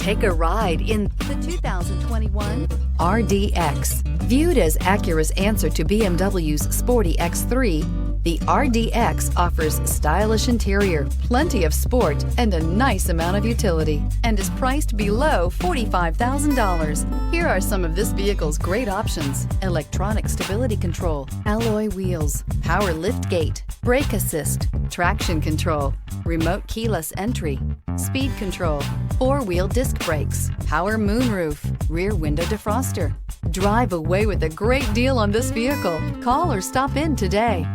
Take a ride in the 2021 RDX. Viewed as Acura's answer to BMW's sporty X3, the RDX offers stylish interior, plenty of sport, and a nice amount of utility, and is priced below $45,000. Here are some of this vehicle's great options: electronic stability control, alloy wheels, power liftgate, brake assist, traction control, remote keyless entry, speed control, four-wheel disc brakes, power moonroof, rear window defroster. Drive away with a great deal on this vehicle. Call or stop in today.